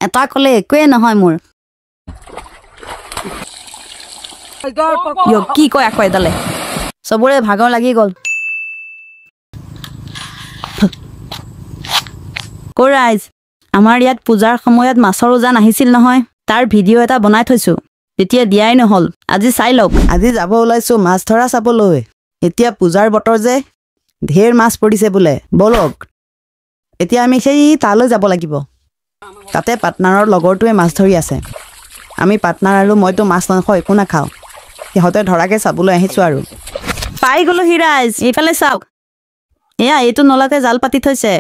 এটা কলে একোৱে নহয় মোৰ কি কয় আকৌ এডালে চবৰে ভাগৰ লাগি গ'ল ৰাইজ আমাৰ ইয়াত পূজাৰ সময়ত মাছৰ উজান আহিছিল নহয় তাৰ ভিডিঅ' এটা বনাই থৈছো তেতিয়া দিয়াই নহল আজি চাই লওক আজি যাব ওলাইছো মাছ ধৰা চাবলৈ এতিয়া পূজাৰ বতৰ যে ঢেৰ মাছ পৰিছে বোলে বলক এতিয়া আমি সেই তালৈ যাব লাগিব তাতে পাৰ্টনাৰৰ লগৰটোৱে মাছ ধৰি আছে আমি পাৰ্টনাৰ আৰু মইতো মাছ মাংস একো নাখাওঁ সিহঁতে ধৰাকে চাবলৈ আহিছো আৰু পাই গলো ৰাইজ এইফালে চাওক এয়া এইটো নলাতে জাল পাতি থৈছে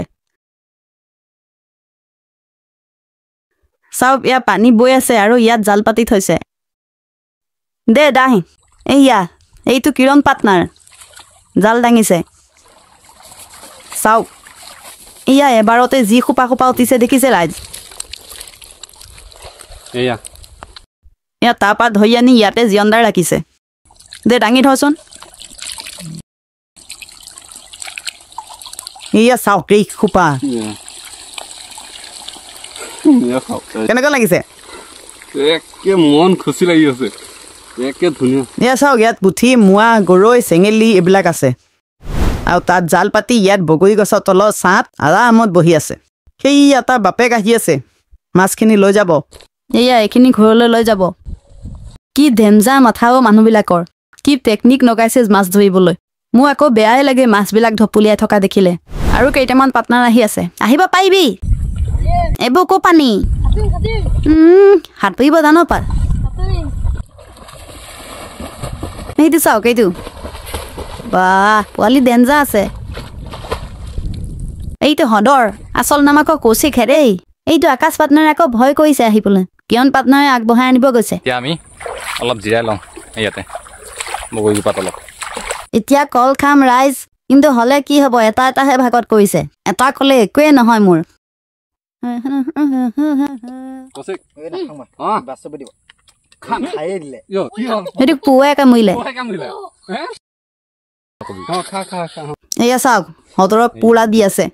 চাওক ইয়াত পানী বৈ আছে আৰু ইয়াত জাল পাতি থৈছে দে দাহি এইয়া এইটো কিৰণ পাৰ্টনাৰ জাল দাঙিছে চাওক এয়া এবাৰতে যি খোপা খোপা উঠিছে দেখিছে ৰাইজ এয়া তাৰপৰা ধৰি আনি ইয়াতে জিয়ন্দাৰ ৰাখিছে দে দাঙি ধৰচোন এয়া চাওক এই খোপা কেনেকুৱা লাগিছে মন খুচি লাগি আছে এয়া চাওক ইয়াত পুঠি মোৱা গৰৈ চেঙেলী এইবিলাক আছে আৰু তাত জাল পাতি ইয়াত বগৰী গছৰ তলত ছাঁত আৰামত বহি আছে সেই এটা বাপেক আহি আছে মাছখিনি লৈ যাব এয়া এইখিনি ঘৰলৈ লৈ যাব কি ধেমজা মাথাও মানুহবিলাকৰ কি টেকনিক লগাইছে মাছ ধৰিবলৈ মোৰ আকৌ বেয়াই লাগে মাছবিলাক ঢপলিয়াই থকা দেখিলে আৰু কেইটামান পাৰ্টনাৰ আহি আছে আহিব পাৰিবি এইবোৰ ক'ৰ পানী সাঁতুৰিব জানো পাৰ এইটো চাওক এইটো বাহ পোৱালি ডেঞ্জাৰ আছে এইটো হদৰ আচল নাম আকৌ কৌশিক হে দেই এইটো আকাশ পাৰ্টনাৰে আকৌ ভয় কৰিছে আহিবলৈ কিয়ন পাৰ্টনাৰে আগবঢ়াই আনিব গৈছে আমি অলপ জিৰাই লওঁ ইয়াতে বগৰীজোপা তলত এতিয়া কল খাম ৰাইজ কিন্তু হলে কি হ'ব এটা এটাহে ভাগত কৰিছে এটা কলে একোৱে নহয় মোৰ সেইটো পুৱাই কামুৰিলে এয়া চাওক সদৰত পুৰা দি আছে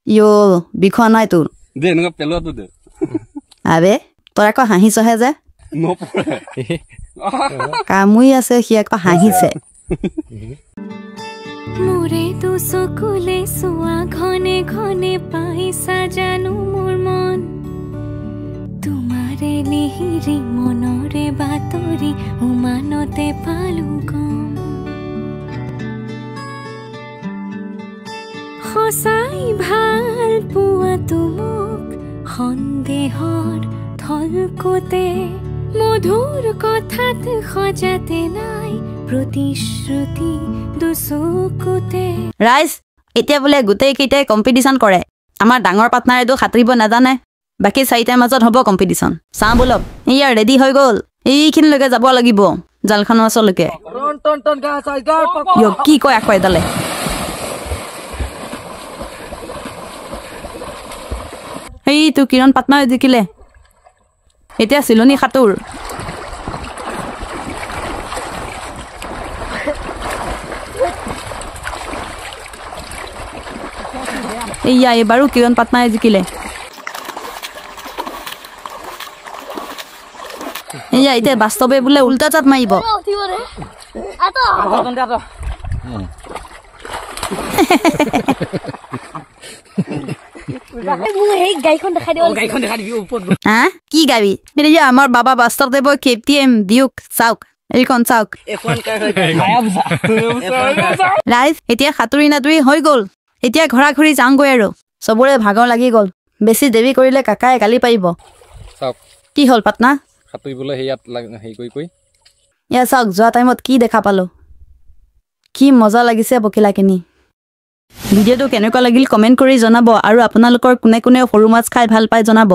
ইয় বিষোৱা নাই তোৰ আবে তই আকৌ হাঁহিছহে যে কামুৰি আছে সি আকৌ হাঁহিছে মোৰে তো চকুলে চোৱা ঘনে ঘনে পাইছা জানো মোৰ মন তোমাৰে নিহিৰি মনৰে বাতৰি উমানতে পালো কম সঁচাই ভাল পোৱাটো মোক সন্দেহৰ থলকতে মধুৰ কথাত সজাতে নাই প্ৰতিশ্ৰুতি দুচকুতে ৰাইজ এতিয়া বোলে গোটেই কেইটাই কম্পিটিশ্যন কৰে আমাৰ ডাঙৰ পাৰ্টনাৰেতো সাঁতুৰিব নাজানে বাকী চাৰিটাৰ মাজত হ'ব কম্পিটিশ্যন চাওঁ বলক এয়া ৰেডি হৈ গ'ল এইখিনিলৈকে যাব লাগিব জালখনৰ ওচৰলৈকে কি কয় আকৌ এডালে সেইটো কিৰণ পাৰ্টনাৰে জিকিলে এতিয়া চিলনী সাঁতোৰ এয়া এইবাৰো কিৰণ পাৰ্টনাৰে জিকিলে এয়া এতিয়া বাস্তৱে বোলে উল্টা চাপ মাৰিব কি গাবি আমাৰ বাবা বাস্তৱদেৱ KTM ডিউক চাওক এইখন চাওক ৰাইজ এতিয়া সাঁতুৰি নাতুৰি হৈ গ'ল এতিয়া ঘৰা ঘূৰি যাওঁগৈ আৰু চবৰে ভাগৰ লাগি গ'ল বেছি দেৰি কৰিলে কাকাই গালি পাৰিব কি হ'ল পাটনা এয়া চাওক যোৱা টাইমত কি দেখা পালো কি মজা লাগিছে বকিলাখিনি ভিডিঅ'টো কেনেকুৱা লাগিল কমেণ্ট কৰি জনাব আৰু আপোনালোকৰ কোনে কোনে সৰু মাছ খাই ভাল পায় জনাব